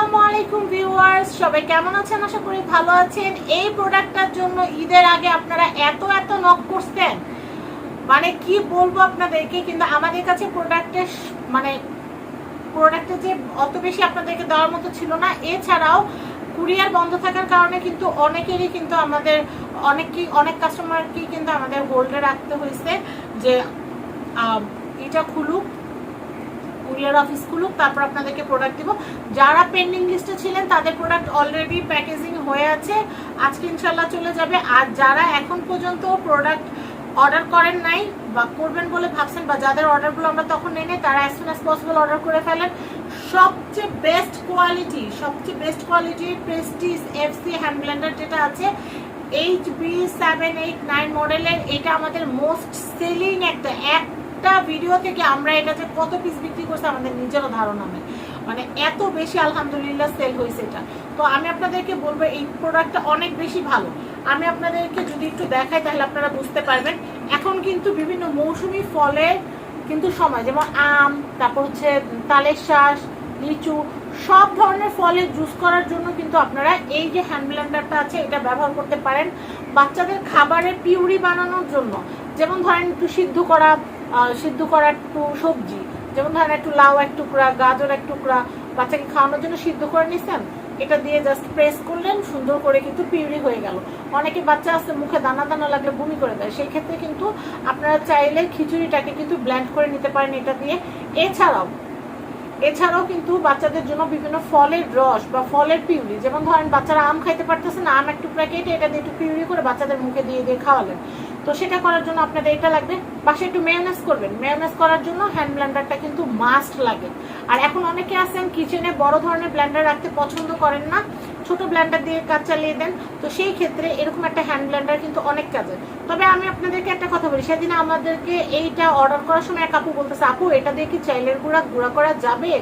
আসসালামু আলাইকুম ভিউয়ার্স, সবাই কেমন আছেন? আশা করি ভালো আছেন। এই প্রোডাক্টটার জন্য ঈদের আগে আপনারা এত নক করছেন, মানে কি বলবো আপনাদেরকে। কিন্তু আমাদের কাছে প্রোডাক্টের যে অত বেশি আপনাদেরকে দেওয়ার মতো ছিল না। এছাড়াও কুরিয়ার বন্ধ থাকার কারণে কিন্তু অনেকেরই কিন্তু আমাদের অনেক কাস্টমারকেই কিন্তু আমাদের হোল্ডে রাখতে হয়েছে যে এটা খুলুক, কুরিয়ার অফিস খুলুক, তারপর আপনাদেরকে প্রোডাক্ট দিব। যারা পেন্ডিং লিস্টে ছিলেন তাদের প্রোডাক্ট অলরেডি প্যাকেজিং হয়ে আছে, আজকে ইনশাল্লাহ চলে যাবে। আর যারা এখন পর্যন্ত প্রোডাক্ট অর্ডার করেন নাই বা করবেন বলে ভাবছেন, বা যাদের অর্ডারগুলো আমরা তখন নেই নাই, তারা as soon as possible order করে ফেলেন। সবচেয়ে best quality Prestige FC hand Blender যেটা আছে HB789 মডেলের, এটা আমাদের মোস্ট সেলিং একটা ভিডিও থেকে আমরা এটা যে কত পিস বিক্রি করছে আমাদের নিজেরও ধারণা নেই, মানে এত বেশি আলহামদুলিল্লাহ সেল হয়েছে এটা। তো আমি আপনাদেরকে বলবো এই প্রোডাক্টটা অনেক বেশি ভালো। আমি আপনাদেরকে যদি একটু দেখাই তাহলে আপনারা বুঝতে পারবেন। এখন কিন্তু বিভিন্ন মৌসুমি ফলের কিন্তু সময়, যেমন আম, তারপর হচ্ছে তালের শাঁস, লিচু, সব ধরনের ফলের জুস করার জন্য কিন্তু আপনারা এই যে হ্যান্ড ব্লেন্ডারটা আছে এটা ব্যবহার করতে পারেন। বাচ্চাদের খাবারের পিউরি বানানোর জন্য, যেমন ধরেন একটু সিদ্ধ করা একটু সবজি, যেমন ধরেন একটু লাউ এক টুকরা, গাজর এক টুকরা, বাচ্চাকে খাওয়ানোর জন্য সিদ্ধ করে নিচ্ছেন, এটা দিয়ে জাস্ট প্রেস করলেন, সুন্দর করে কিন্তু পিউরি হয়ে গেল। অনেকে বাচ্চা আছে মুখে দানা দানা লাগলে বমি করে দেয়, সেই ক্ষেত্রে কিন্তু আপনারা চাইলে খিচুড়িটাকে কিন্তু ব্লেন্ড করে নিতে পারেন এটা দিয়ে। এছাড়াও কিন্তু বাচ্চাদের জন্য বিভিন্ন ফলের রস বা ফলের পিউরি, যেমন ধরেন বাচ্চারা আম খাইতে পারতেছে না, আম একটু কেটে এটা দিয়ে একটু পিউরি করে বাচ্চাদের মুখে দিয়ে খাওয়ালেন, তো সেটা করার জন্য আপনাদের এটা লাগবে। বাসায় একটু মেয়োনেজ করবেন, মেয়োনেজ করার জন্য হ্যান্ড ব্লেন্ডারটা কিন্তু মাস্ট লাগে। আর এখন অনেকে আছেন কিচেনে বড় ধরনের ব্লেন্ডার রাখতে পছন্দ করেন না, ছোট ব্লেন্ডার দিয়ে কাজ চালিয়ে দেন, তো সেই ক্ষেত্রে এরকম একটা হ্যান্ড ব্লেন্ডার কিন্তু অনেক কাজে। তবে আমি আপনাদেরকে একটা কথা বলি, সেদিন আমাদেরকে এইটা অর্ডার করার সময় এক আপু বলতেছে, আপু এটা দিয়ে কি চালের গুঁড়া করা যাবে?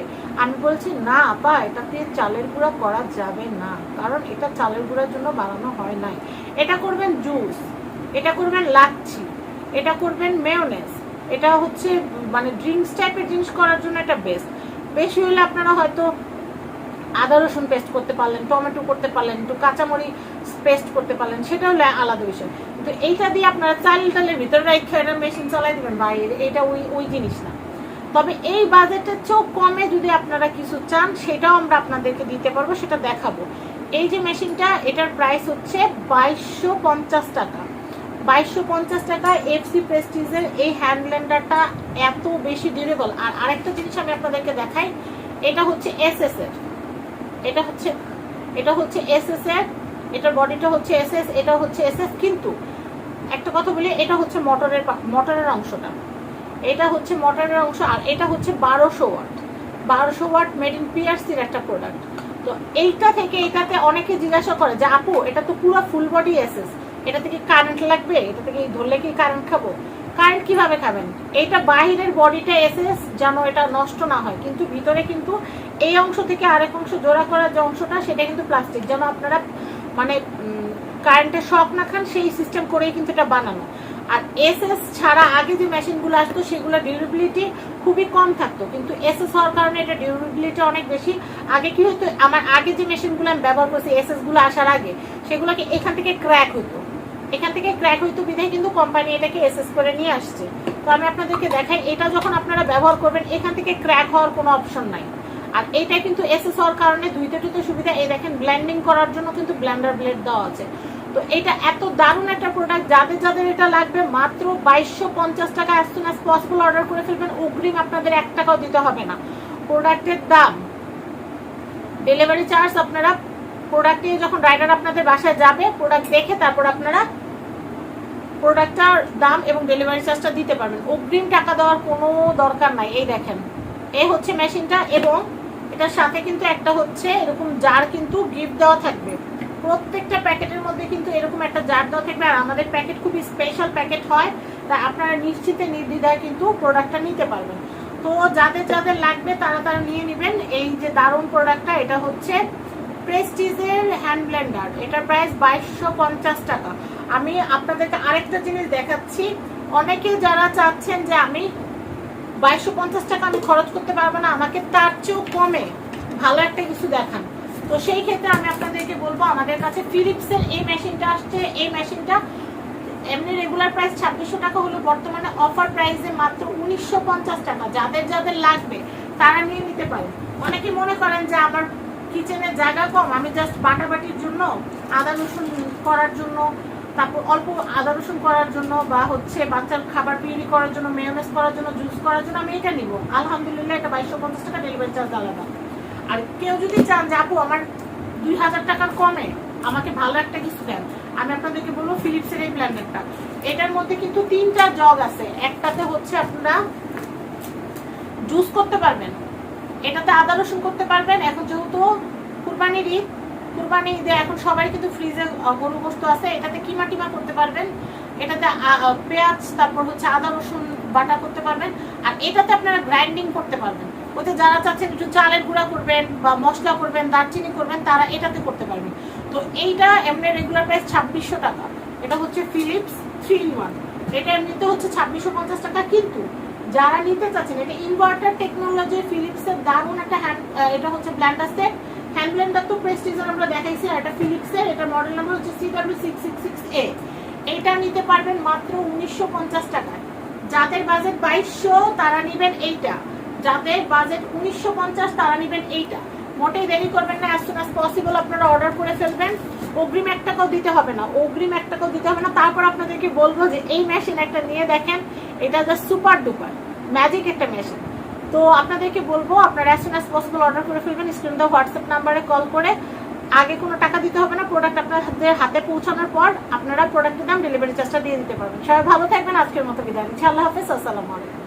আমি বলছি না আপা, এটা দিয়ে চালের গুঁড়া করা যাবে না, কারণ এটা চালের গুঁড়ার জন্য বানানো হয় নাই। এটা করবেন জুস, এটা করবেন লাচ্ছি, এটা করবেন মেয়োনেজ, এটা হচ্ছে মানে ড্রিঙ্কস টাইপের জিনিস করার জন্য এটা বেস্ট। বেশি হলে আপনারা হয়তো আদা রসুন পেস্ট করতে পারলেন, টমেটো করতে পারলেন, একটু কাঁচামরিচ পেস্ট করতে পারলেন, সেটা হলে আলাদা বিষয়। কিন্তু এইটা দিয়ে আপনারা চালের ভিতরে রাখা এটা মেশিন চালাই দেবেন, বাইরে এটা ওই জিনিস না। তবে এই বাজেটের চেয়েও কমে যদি আপনারা কিছু চান, সেটাও আমরা আপনাদেরকে দিতে পারবো, সেটা দেখাবো। এই যে মেশিনটা, এটার প্রাইস হচ্ছে 2250 টাকা। 2250 টাকা এফসি প্রেস্টিজের এই হ্যান্ড ব্লেন্ডারটা এত বেশি ডিউরেবল। আর আরেকটা জিনিস আমি আপনাদেরকে দেখাই, এটা হচ্ছে এসএস এর, এটা হচ্ছে এসএস এর, এটার বডিটা হচ্ছে এসএস, এটা হচ্ছে এসএস। কিন্তু একটা কথা বলি, এটা হচ্ছে মোটরের অংশটা, এটা হচ্ছে মোটরের অংশ, আর এটা হচ্ছে 1200 ওয়াট মেড ইন পিআরসির একটা প্রোডাক্ট। তো এইটা থেকে এটাতে অনেকে জিজ্ঞাসা করে যে আপু এটা তো পুরো ফুল বডি এসএস, এটা থেকে কারেন্ট লাগবে, এটা থেকে ধরলে কি কারেন্ট খাবো? কারেন্ট কিভাবে খাবেন? এইটা বাহিরের বডিটা এসএস যেন এটা নষ্ট না হয়, কিন্তু ভিতরে কিন্তু এই অংশ থেকে আরেক অংশ জোড়া করার যে অংশটা, সেটা কিন্তু প্লাস্টিক, যেন আপনারা মানে কারেন্টের শক না খান, সেই সিস্টেম করেই কিন্তু এটা বানানো। আর এসএস ছাড়া আগে যে মেশিনগুলো আসতো সেগুলো ডিউরেবিলিটি খুবই কম থাকতো, কিন্তু এসএস হওয়ার কারণে এটা ডিউরেবিলিটি অনেক বেশি। আগে কি হতো, আমার আগে যে মেশিনগুলো আমি ব্যবহার করছি এসএস গুলো আসার আগে, সেগুলোকে এখান থেকে ক্র্যাক হইতো বিধায় কিন্তু কোম্পানি এটাকে এসএস করে নিয়ে আসছে। তো আমি আপনাদেরকে দেখাই, এটা যখন আপনারা ব্যবহার করবেন এখান থেকে ক্র্যাক হওয়ার কোনো অপশন নাই। আর এইটা কিন্তু এসএস হওয়ার কারণে ধুইতে সুবিধা। এই দেখেন ব্লেন্ডিং করার জন্য কিন্তু ব্লেন্ডার ব্লেড দেওয়া আছে। তো এটা এত দারুণ একটা প্রোডাক্ট, যাদের এটা লাগবে মাত্র 2250 টাকা as soon as possible order করে ফেলবেন। অগ্রিম আপনাদের 1 টাকাও দিতে হবে না। প্রোডাক্টের দাম, ডেলিভারি চার্জ আপনারা প্রোডাক্টে যখন রাইডার আপনাদের বাসায় যাবে, প্রোডাক্ট দেখে তারপর আপনারা প্রোডাক্টটার দাম এবং ডেলিভারি চার্জটা দিতে পারবেন। অগ্রিম টাকা দেওয়ার কোনো দরকার নাই। এই দেখেন, এই হচ্ছে মেশিনটা, এবং এটার সাথে কিন্তু একটা হচ্ছে এরকম জার কিন্তু গিফট দেওয়া থাকবে। প্রত্যেকটা প্যাকেটের মধ্যে কিন্তু এরকম একটা জার দেওয়া থাকবে। আর আমাদের প্যাকেট খুবই স্পেশাল প্যাকেট হয়, তাই আপনারা নিশ্চিতে নির্দ্বিধায় কিন্তু প্রোডাক্টটা নিতে পারবেন। তো যাদের লাগবে তারা নিয়ে নেবেন এই যে দারুণ প্রোডাক্টটা। এটা হচ্ছে প্রেস্টিজের হ্যান্ড ব্লেন্ডার, এটার প্রাইস 2250 টাকা। আমি আপনাদেরকে আরেকটা জিনিস দেখাচ্ছি। অনেকে যারা চাচ্ছেন যে আমি 2250 টাকা আমি খরচ করতে পারবো না, আমাকে তার চেয়েও কমে ভালো একটা কিছু দেখান, তো সেই ক্ষেত্রে আমি আপনাদেরকে বলবো আমাদের কাছে ফিলিপসের এই মেশিনটা আসছে। এই মেশিনটা এমনি রেগুলার প্রাইস 2600 টাকা হলো, বর্তমানে অফার প্রাইসে মাত্র 1950 টাকা। যাদের যাদের লাগবে তারা নিয়ে নিতে পারেন। অনেকে মনে করেন যে আমার কিচেনে জায়গা কম, আমি জাস্ট বাটাবাটির জন্য, আদা রসুন করার জন্য, তারপর অল্প আদা রসুন করার জন্য, বা হচ্ছে বাচ্চার খাবার পিউরি করার জন্য, মেয়োনেজ করার জন্য, জুস করার জন্য আমি এটা নিব। আলহামদুলিল্লাহ, এটা 2250 টাকা, ডেলিভারি চার্জ আলাদা। আর কেউ যদি চান যে আপু আমার 2000 টাকার কমে আমাকে ভালো একটা কিছু দেন, আমি আপনাদেরকে বলবো ফিলিপসের এই ব্লেন্ডারটা। এটার মধ্যে কিন্তু 3টা জগ আছে। একটাতে হচ্ছে আপনারা জুস করতে পারবেন, এটাতে আদা রসুন করতে পারবেন। এখন যেহেতু কুরবানির ঈদ, কুরবানি ঈদে এখন সবাই কিন্তু ফ্রিজে গরু গোশত আছে, এটাতে কিমা টিমা করতে পারবেন। এটাতে পেঁয়াজ, তারপর হচ্ছে আদা রসুন বাটা করতে পারবেন। আর এটাতে আপনারা গ্রাইন্ডিং করতে পারবেন। ওতে যারা চাচ্ছেন একটু চালের গুঁড়া করবেন বা মশলা করবেন, দারচিনি করবেন, তারা এটাতে করতে পারবেন। তো এইটা এমনি রেগুলার প্রাইস 2600 টাকা। এটা হচ্ছে ফিলিপস 3-in-1। এটা এমনিতে হচ্ছে 2650 টাকা। কিন্তু যারা নিতে চাচ্ছেন, এটা ইনভার্টার টেকনোলজি, ফিলিপসের দারুণ একটা এটা হচ্ছে ব্লেন্ডার সেট। হ্যান্ড ব্লেন্ডার তো প্রেস্টিজের আমরা দেখাইছি, আর এটা ফিলিপসের। এটা মডেল নাম্বার হচ্ছে CW666A। এইটা নিতে পারবেন মাত্র 1950 টাকায়। যাদের বাজেট 2200 তারা নেবেন এইটা, যাদের বাজেট 1950 তারা নেবেন এইটা। মোটেই দেরি করবেন না, অ্যাজ সুন অ্যাজ পসিবল আপনারা অর্ডার করে ফেলবেন। অগ্রিম 1 টাকাও দিতে হবে না, অগ্রিম 1 টাকাও দিতে হবে না। তারপর আপনাদেরকে বলবো যে এই মেশিন একটা নিয়ে দেখেন, এটা জাস্ট সুপার ডুপার ম্যাজিক একটা মেশিন। তো আপনাদেরকে বলবো আপনারা as soon as possible order করে ফেলবেন। স্ক্রিন দেওয়া হোয়াটসঅ্যাপ নাম্বারে কল করে, আগে কোনো টাকা দিতে হবে না। প্রোডাক্ট আপনাদের হাতে পৌঁছানোর পর আপনারা প্রোডাক্টের দাম, ডেলিভারি চার্জটা দিয়ে দিতে পারবেন। সবাই ভালো থাকবেন। আজকের মতো বিদায় নিচ্ছি। আল্লাহ হাফেজ, আসসালামু আলাইকুম।